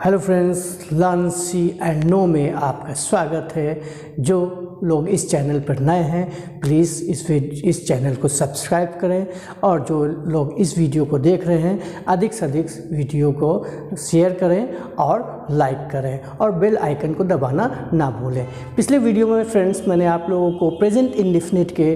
Hello friends, learn see and know में आपका स्वागत है। जो लोग इस चैनल पर नए हैं प्लीज़ इस चैनल को सब्सक्राइब करें और जो लोग इस वीडियो को देख रहे हैं अधिक से अधिक वीडियो को शेयर करें और लाइक करें और बेल आइकन को दबाना ना भूलें। पिछले वीडियो में फ्रेंड्स मैंने आप लोगों को प्रेजेंट इंडेफिनिट के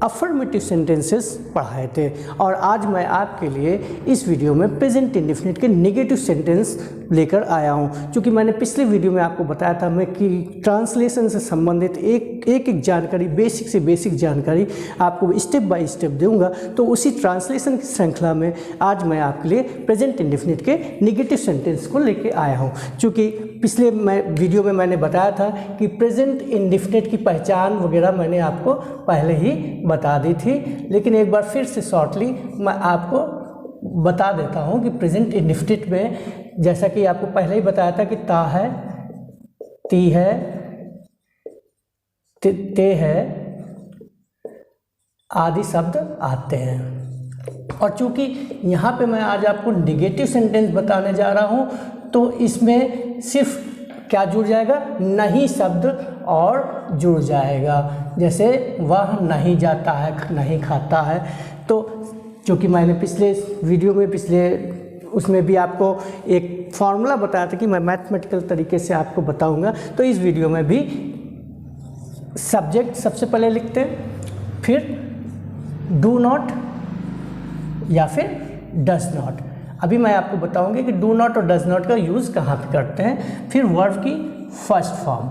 अफर्मेटिव सेंटेंसेस पढ़ाए थे और आज मैं आपके लिए इस वीडियो में प्रेजेंट इंडेफिनिट के नेगेटिव सेंटेंस लेकर आया हूं। क्योंकि मैंने पिछले वीडियो में आपको बताया था मैं कि ट्रांसलेशन से संबंधित एक जानकारी, बेसिक से बेसिक जानकारी आपको स्टेप बाय स्टेप दूंगा। तो उसी ट्रांसलेशन की श्रृंखला में आज मैं आपके लिए प्रेजेंट इंडेफिनिट के नेगेटिव सेंटेंस को लेकर आया हूँ। क्योंकि पिछले वीडियो में मैंने बताया था कि प्रेजेंट इंडेफिनिट की पहचान वगैरह मैंने आपको पहले ही बता दी थी, लेकिन एक बार फिर से शॉर्टली मैं आपको बता देता हूँ कि प्रेजेंट इंडेफिनिट में जैसा कि आपको पहले ही बताया था कि ता है, ती है, ते है आदि शब्द आते हैं। और चूंकि यहाँ पे मैं आज आपको नेगेटिव सेंटेंस बताने जा रहा हूँ तो इसमें सिर्फ क्या जुड़ जाएगा, नहीं शब्द और जुड़ जाएगा। जैसे वह नहीं जाता है, नहीं खाता है। तो क्योंकि मैंने पिछले वीडियो में उसमें भी आपको एक फॉर्मूला बताया था कि मैं मैथमेटिकल तरीके से आपको बताऊंगा, तो इस वीडियो में भी सब्जेक्ट सबसे पहले लिखते हैं, फिर डू नॉट या फिर डज नॉट। अभी मैं आपको बताऊंगी कि डू नॉट और डज नॉट का यूज़ कहाँ पे करते हैं, फिर वर्ब की फर्स्ट फॉर्म,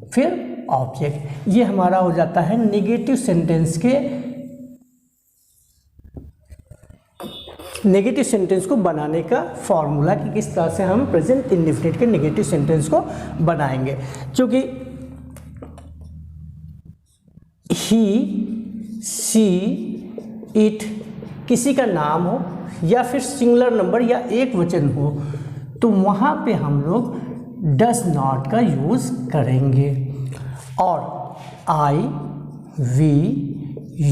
फिर ऑब्जेक्ट। ये हमारा हो जाता है नेगेटिव सेंटेंस को बनाने का फॉर्मूला कि किस तरह से हम प्रेजेंट इंडेफिनिट के नेगेटिव सेंटेंस को बनाएंगे। क्योंकि ही, सी, इट किसी का नाम हो या फिर सिंगुलर नंबर या एक वचन हो तो वहाँ पे हम लोग डज नॉट का यूज़ करेंगे। और आई, वी,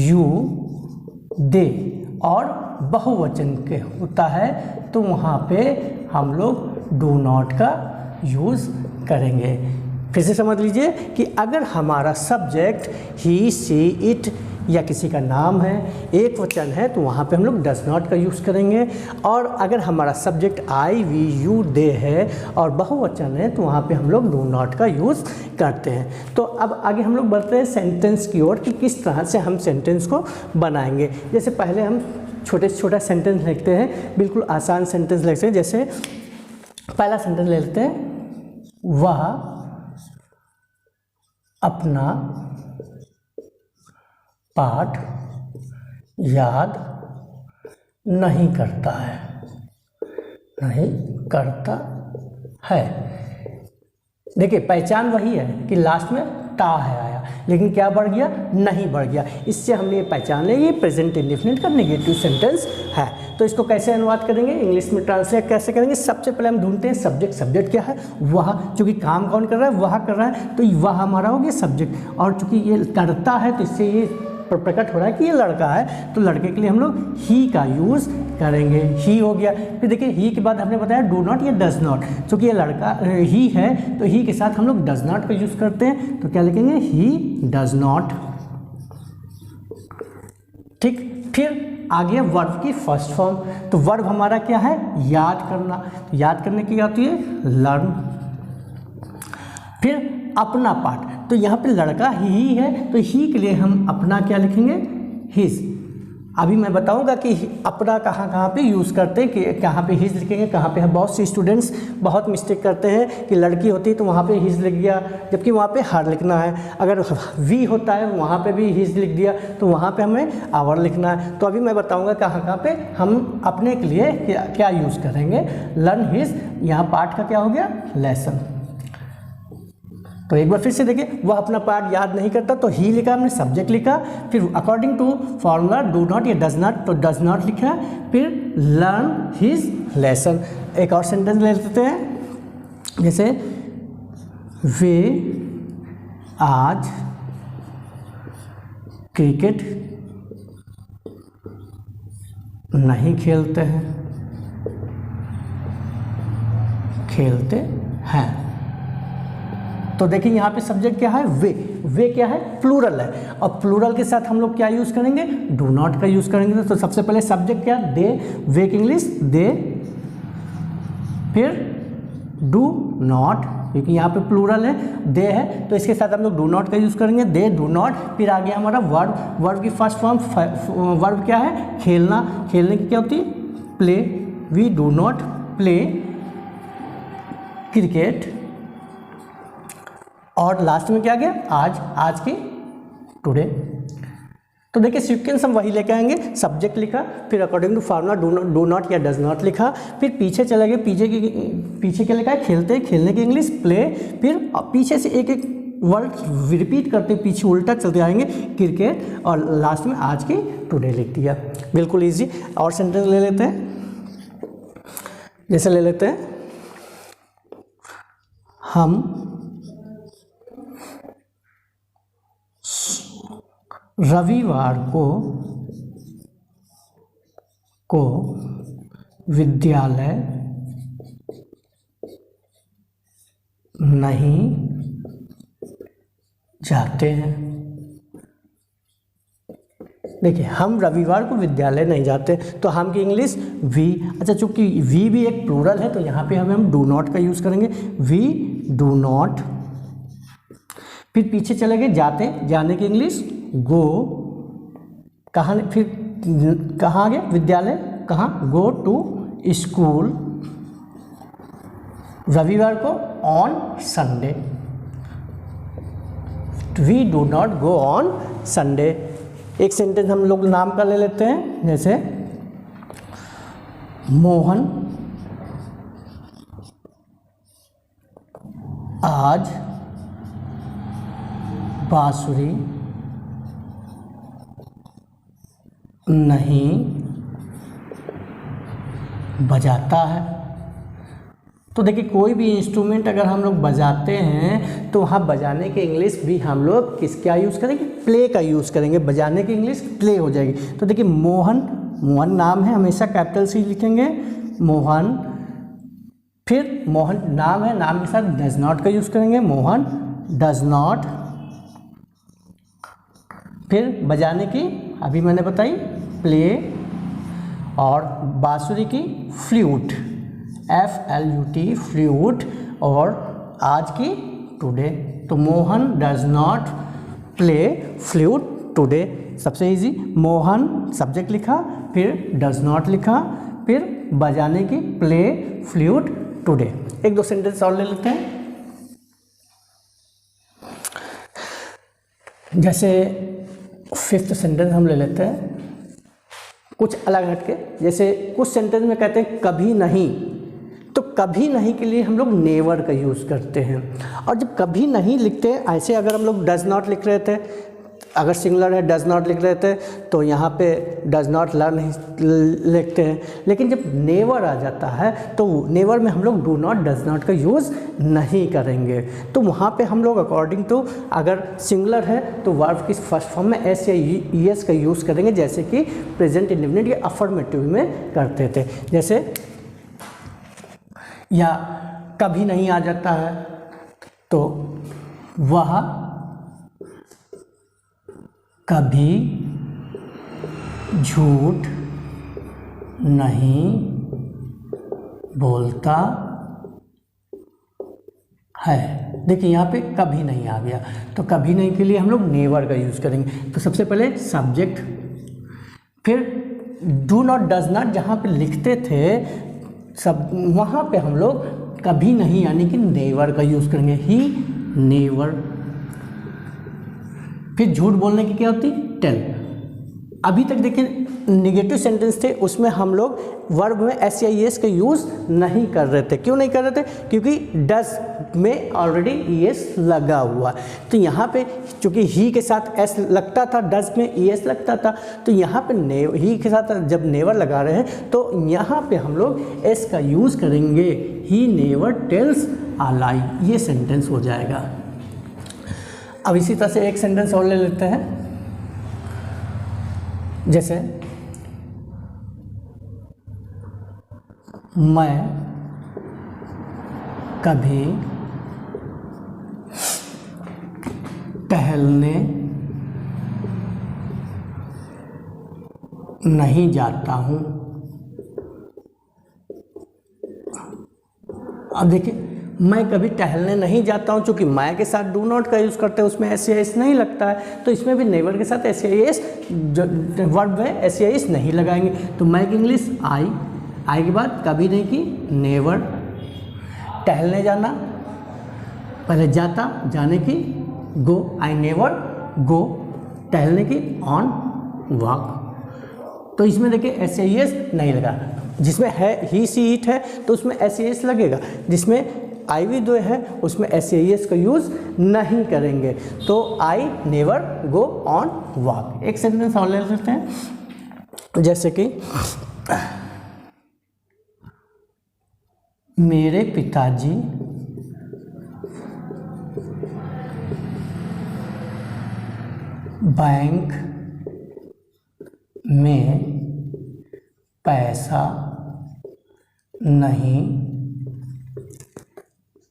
यू, दे और बहुवचन के होता है तो वहाँ पे हम लोग डू नॉट का यूज़ करेंगे। फिर से समझ लीजिए कि अगर हमारा सब्जेक्ट ही, सी, इट या किसी का नाम है, एक वचन है, तो वहाँ पे हम लोग डज नॉट का यूज़ करेंगे। और अगर हमारा सब्जेक्ट आई, वी, यू, दे है और बहुवचन है तो वहाँ पे हम लोग डू नॉट का यूज़ करते हैं। तो अब आगे हम लोग बढ़ते हैं सेंटेंस की ओर कि किस तरह से हम सेंटेंस को बनाएंगे। जैसे पहले हम छोटे से छोटा सेंटेंस लिखते हैं, बिल्कुल आसान सेंटेंस लिखते हैं। जैसे पहला सेंटेंस ले लेते हैं, वह अपना पाठ याद नहीं करता है, नहीं करता है। देखिए पहचान वही है कि लास्ट में ता है आया, लेकिन क्या बढ़ गया, नहीं बढ़ गया। इससे हमने ये पहचान लिया ये प्रेजेंट इंडेफिनिट का नेगेटिव सेंटेंस है। तो इसको कैसे अनुवाद करेंगे, इंग्लिश में ट्रांसलेट कैसे करेंगे। सबसे पहले हम ढूंढते हैं सब्जेक्ट क्या है, वह। चूँकि काम कौन कर रहा है, वह कर रहा है, तो वह हमारा हो गया सब्जेक्ट। और चूँकि ये करता है तो इससे ये प्रकट हो रहा है कि ये लड़का है, तो लड़के के लिए हम लोग ही का यूज़ करेंगे। ही हो गया। फिर देखिए ही के बाद हमने बताया डू नॉट या डज नॉट। चूँकि ये लड़का ही है तो ही के साथ हम लोग डज नॉट का यूज़ करते हैं, तो क्या लिखेंगे, ही डज नॉट। ठीक। फिर आ गया वर्ब की फर्स्ट फॉर्म। तो वर्ब हमारा क्या है, याद करना। तो याद करने की क्या होती है, लर्न। फिर अपना पाठ, तो यहाँ पे लड़का ही है तो ही के लिए हम अपना क्या लिखेंगे, हिज। अभी मैं बताऊंगा कि अपना कहाँ पे यूज़ करते हैं, कि कहाँ पे हिज लिखेंगे, कहाँ पे। हम बहुत से स्टूडेंट्स बहुत मिस्टेक करते हैं कि लड़की होती है तो वहाँ पे हिज लिख दिया, जबकि वहाँ पे हर लिखना है। अगर वी होता है वहाँ पे भी हिज लिख दिया तो वहाँ पे हमें आवर लिखना है। तो अभी मैं बताऊँगा कहाँ पे हम अपने के लिए क्या यूज़ करेंगे, लर्न हिज। यहाँ पाठ का क्या हो गया, लेसन। तो एक बार फिर से देखिए, वह अपना पार्ट याद नहीं करता तो ही लिखा हमने, सब्जेक्ट लिखा। फिर according to formula do not या डज नॉट, तो डज नॉट लिखा। फिर लर्न हिज लेसन। एक और सेंटेंस ले लेते हैं, जैसे वे आज क्रिकेट नहीं खेलते हैं, खेलते हैं। तो देखिए यहाँ पे सब्जेक्ट क्या है, वे क्या है, प्लूरल है, और प्लूरल के साथ हम लोग क्या यूज़ करेंगे, डू नॉट का यूज़ करेंगे। तो सबसे पहले सब्जेक्ट क्या, दे, वे की इंग्लिश दे, फिर डू नॉट, क्योंकि यहाँ पे प्लूरल है, दे है, तो इसके साथ हम लोग डू नॉट का यूज़ करेंगे, दे, डू नॉट। फिर आगे हमारा वर्ब की फर्स्ट फॉर्म, वर्ब क्या है, खेलना, खेलने की क्या होती है, play, we do not play cricket, और लास्ट में क्या गया, आज की, टुडे। तो देखिए सीक्वेंस हम वही लेके आएंगे, सब्जेक्ट लिखा, फिर according to formula do not या डज नॉट लिखा, फिर पीछे चले गए, पीछे क्या लिखा है, खेलते, खेलने की इंग्लिश प्ले, फिर पीछे से एक एक वर्ड रिपीट करते पीछे उल्टा चलते आएंगे, क्रिकेट, और लास्ट में आज की, टुडे लिख दिया। बिल्कुल ईजी। और सेंटेंस ले लेते हैं, जैसे ले लेते हैं, हम रविवार को विद्यालय नहीं जाते हैं। देखिए हम रविवार को विद्यालय नहीं जाते, तो हम की इंग्लिश वी, अच्छा चूंकि वी भी एक प्लूरल है तो यहाँ पे हम डू नॉट का यूज़ करेंगे, वी डू नॉट। फिर पीछे चले गए, जाते, जाने की इंग्लिश गो, कहाँ, फिर कहाँ गए, विद्यालय, कहाँ, गो टू स्कूल, रविवार को on Sunday, we do not go on Sunday. एक सेंटेंस हम लोग नाम का ले लेते हैं, जैसे मोहन आज बांसुरी नहीं बजाता है। तो देखिए कोई भी इंस्ट्रूमेंट अगर हम लोग बजाते हैं तो वहाँ बजाने की इंग्लिश भी हम लोग क्या यूज़ करेंगे, प्ले का यूज़ करेंगे, बजाने की इंग्लिश प्ले हो जाएगी। तो देखिए मोहन नाम है, हमेशा कैपिटल सी लिखेंगे, मोहन, फिर मोहन नाम है, नाम के साथ डज नॉट का यूज़ करेंगे, मोहन डज नॉट। फिर बजाने की अभी मैंने बताई प्ले, और बांसुरी की फ्लूट, FLUT फ्लूट, और आज की टुडे। तो Mohan does not play flute today. सबसे इजी, मोहन सब्जेक्ट लिखा, फिर डज नॉट लिखा, फिर बजाने की प्ले फ्लूट टुडे। एक दो सेंटेंस और ले लेते हैं, जैसे फिफ्थ सेंटेंस हम ले लेते हैं कुछ अलग हटके। जैसे कुछ सेंटेंस में कहते हैं कभी नहीं, तो कभी नहीं के लिए हम लोग नेवर का यूज़ करते हैं। और जब कभी नहीं लिखते हैं, ऐसे अगर हम लोग डज नॉट लिख रहे थे, अगर सिंगुलर है डज नॉट लिख रहे थे तो यहाँ पे डज नॉट लर्न लिखते हैं। लेकिन जब नेवर आ जाता है तो नेवर में हम लोग डू नॉट डज नॉट का यूज़ नहीं करेंगे। तो वहाँ पे हम लोग अकॉर्डिंग टू, अगर सिंगुलर है तो वर्ब की फर्स्ट फॉर्म में एस या ईएस का यूज़ करेंगे, जैसे कि प्रेजेंट इंडेफिनिट या अफर्मेटिव में करते थे। जैसे या कभी नहीं आ जाता है तो वह कभी झूठ नहीं बोलता है। देखिए यहाँ पे कभी नहीं आ गया, तो कभी नहीं के लिए हम लोग नेवर का यूज़ करेंगे। तो सबसे पहले सब्जेक्ट, फिर डू नॉट डज नॉट जहाँ पे लिखते थे सब, वहाँ पे हम लोग कभी नहीं यानी कि नेवर का यूज़ करेंगे, ही नेवर। फिर झूठ बोलने की क्या होती, टेल। अभी तक देखिए निगेटिव सेंटेंस थे, उसमें हम लोग वर्ब में एस या ईएस का यूज़ नहीं कर रहे थे। क्यों नहीं कर रहे थे? क्योंकि डज में ऑलरेडी ईएस लगा हुआ। तो यहाँ पे चूँकि ही के साथ एस लगता था, डज में ईएस लगता था, तो यहाँ पे ही के साथ जब नेवर लगा रहे हैं तो यहाँ पे हम लोग एस का यूज़ करेंगे, ही नेवर टेल्स अ लाई। ये सेंटेंस हो जाएगा। अब इसी तरह से एक सेंटेंस और ले लेते हैं, जैसे मैं कभी टहलने नहीं जाता हूँ। अब देखिए, मैं कभी टहलने नहीं जाता हूँ, चूँकि मैं के साथ डू नॉट का यूज़ करते हैं, उसमें एस एस नहीं लगता है, तो इसमें भी नेवर के साथ एस एस वर्ब में एस एस नहीं लगाएंगे। तो मैं की इंग्लिश आई के बाद कभी नहीं की नेवर, टहलने जाना पहले जाता, जाने की गो, आई नेवर गो, टहलने की ऑन वॉक। तो इसमें देखिए एस एस नहीं लगा, जिसमें है ही सी इट है तो उसमें एस एस लगेगा, जिसमें आई वी दो है उसमें एस एस का यूज़ नहीं करेंगे। तो I never go on walk. एक सेंटेंस और ले लेते हैं, जैसे कि मेरे पिताजी बैंक में पैसा नहीं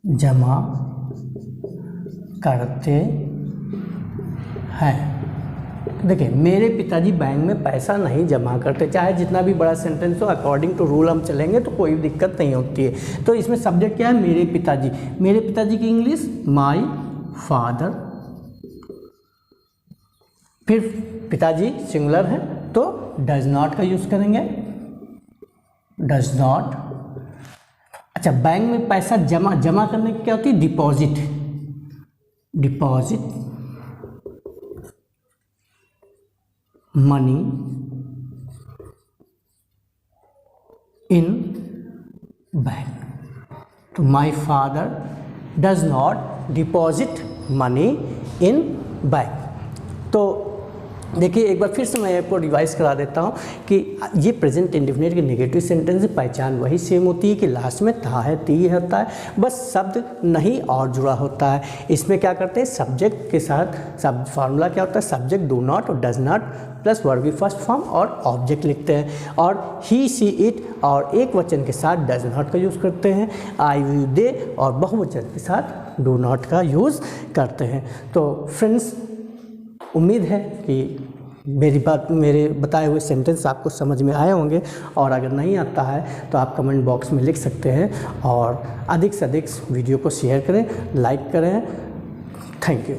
जमा करते हैं। देखिए, मेरे पिताजी बैंक में पैसा नहीं जमा करते, चाहे जितना भी बड़ा सेंटेंस हो, अकॉर्डिंग टू रूल हम चलेंगे तो कोई दिक्कत नहीं होती है। तो इसमें सब्जेक्ट क्या है, मेरे पिताजी। मेरे पिताजी की इंग्लिश माई फादर। फिर पिताजी सिंगुलर है तो डज नॉट का यूज़ करेंगे, डज नॉट। अच्छा, बैंक में पैसा जमा करने की क्या होती है, डिपॉजिट। Money in bank. तो my father does not deposit money in bank. तो देखिए, एक बार फिर से मैं आपको रिवाइज करा देता हूँ कि ये प्रेजेंट इंडेफिनिट के नेगेटिव सेंटेंस की पहचान वही सेम होती है कि लास्ट में था है ती होता है, बस शब्द नहीं और जुड़ा होता है। इसमें क्या करते हैं, सब्जेक्ट के साथ शब्द फार्मूला क्या होता है, सब्जेक्ट डू नॉट और डज नॉट प्लस वर्ब की फर्स्ट फॉर्म और ऑब्जेक्ट लिखते हैं, और ही सी इट और एक वचन के साथ डज नॉट का यूज़ करते हैं, आई वी दे और बहुवचन के साथ डू नॉट का यूज़ करते हैं। तो फ्रेंड्स, उम्मीद है कि मेरे बताए हुए सेंटेंस आपको समझ में आए होंगे, और अगर नहीं आता है तो आप कमेंट बॉक्स में लिख सकते हैं, और अधिक से अधिक वीडियो को शेयर करें, लाइक करें। Thank you.